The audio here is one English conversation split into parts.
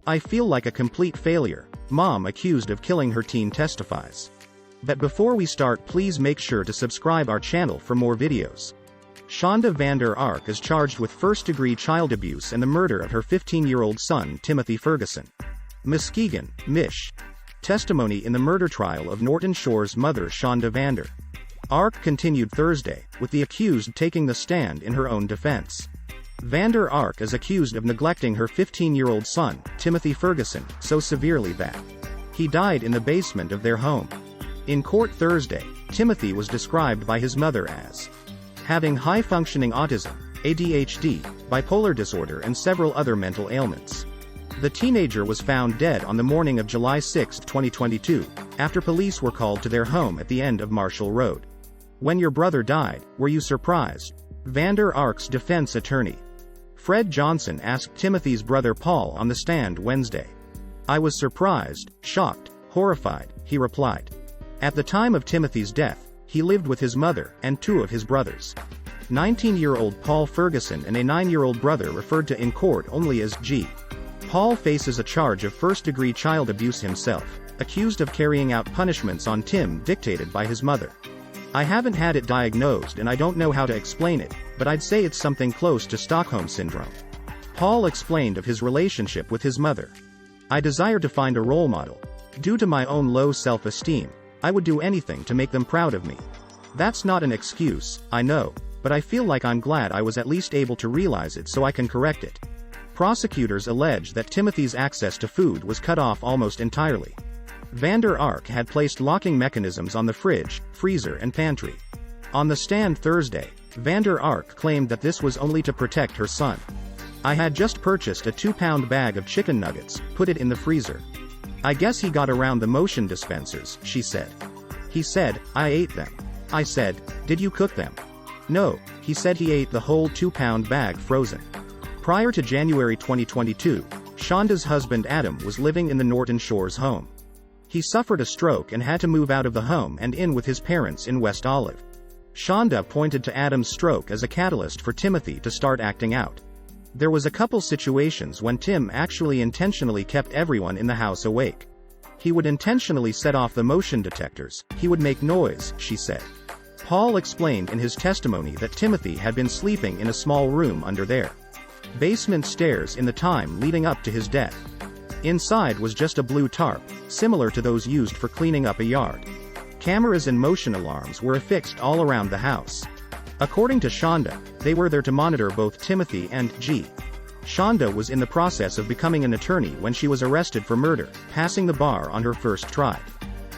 I feel like a complete failure, mom accused of killing her teen testifies. But before we start, please make sure to subscribe our channel for more videos. Shonda Vander Ark is charged with first-degree child abuse and the murder of her 15-year-old son Timothy Ferguson. Muskegon, Mich. Testimony in the murder trial of Norton Shores' mother Shonda Vander Ark continued Thursday, with the accused taking the stand in her own defense. Vander Ark is accused of neglecting her 15-year-old son, Timothy Ferguson, so severely that he died in the basement of their home. In court Thursday, Timothy was described by his mother as having high-functioning autism, ADHD, bipolar disorder and several other mental ailments. The teenager was found dead on the morning of July 6, 2022, after police were called to their home at the end of Marshall Road. When your brother died, were you surprised? Vander Ark's defense attorney, Fred Johnson, asked Timothy's brother Paul on the stand Wednesday. I was surprised, shocked, horrified, he replied. At the time of Timothy's death, he lived with his mother and two of his brothers. 19-year-old Paul Ferguson and a 9-year-old brother referred to in court only as G. Paul faces a charge of first-degree child abuse himself, accused of carrying out punishments on Tim dictated by his mother. I haven't had it diagnosed and I don't know how to explain it, but I'd say it's something close to Stockholm Syndrome. Paul explained of his relationship with his mother. I desire to find a role model. Due to my own low self-esteem, I would do anything to make them proud of me. That's not an excuse, I know, but I feel like I'm glad I was at least able to realize it so I can correct it. Prosecutors allege that Timothy's access to food was cut off almost entirely. Vander Ark had placed locking mechanisms on the fridge, freezer and pantry. On the stand Thursday, Vander Ark claimed that this was only to protect her son. I had just purchased a 2-pound bag of chicken nuggets, put it in the freezer. I guess he got around the motion dispensers, she said. He said, I ate them. I said, did you cook them? No, he said he ate the whole 2-pound bag frozen. Prior to January 2022, Shonda's husband Adam was living in the Norton Shores home. He suffered a stroke and had to move out of the home and in with his parents in West Olive. Shonda pointed to Adam's stroke as a catalyst for Timothy to start acting out. There was a couple situations when Tim actually intentionally kept everyone in the house awake. He would intentionally set off the motion detectors, he would make noise, she said. Paul explained in his testimony that Timothy had been sleeping in a small room under their basement stairs in the time leading up to his death. Inside was just a blue tarp, similar to those used for cleaning up a yard. Cameras and motion alarms were affixed all around the house. According to Shonda, they were there to monitor both Timothy and G. Shonda was in the process of becoming an attorney when she was arrested for murder, passing the bar on her first try.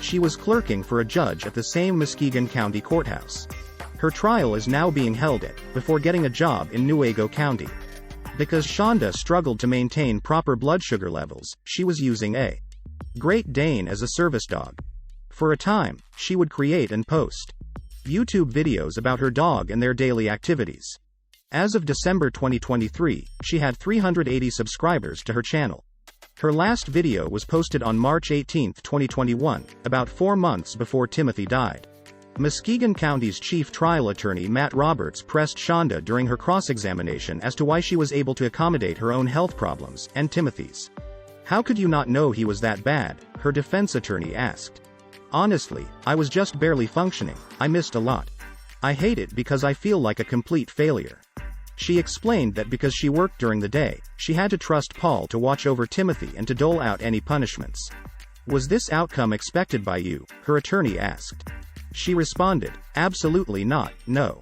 She was clerking for a judge at the same Muskegon County courthouse. Her trial is now being held at, before getting a job in Newaygo County. Because Shonda struggled to maintain proper blood sugar levels, she was using a Great Dane as a service dog. For a time, she would create and post YouTube videos about her dog and their daily activities. As of December 2023, she had 380 subscribers to her channel. Her last video was posted on March 18, 2021, about 4 months before Timothy died. Muskegon County's chief trial attorney Matt Roberts pressed Shonda during her cross-examination as to why she was able to accommodate her own health problems, and Timothy's. How could you not know he was that bad? Her defense attorney asked. Honestly, I was just barely functioning, I missed a lot. I hate it because I feel like a complete failure. She explained that because she worked during the day, she had to trust Paul to watch over Timothy and to dole out any punishments. Was this outcome expected by you? Her attorney asked. She responded, absolutely not, no.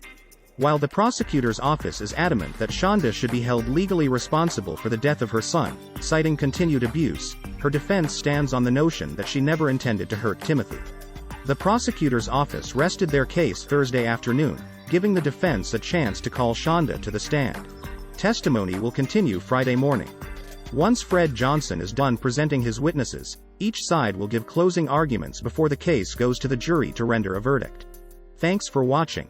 While the prosecutor's office is adamant that Shonda should be held legally responsible for the death of her son, citing continued abuse, her defense stands on the notion that she never intended to hurt Timothy. The prosecutor's office rested their case Thursday afternoon, giving the defense a chance to call Shonda to the stand. Testimony will continue Friday morning. Once Fred Johnson is done presenting his witnesses, each side will give closing arguments before the case goes to the jury to render a verdict. Thanks for watching.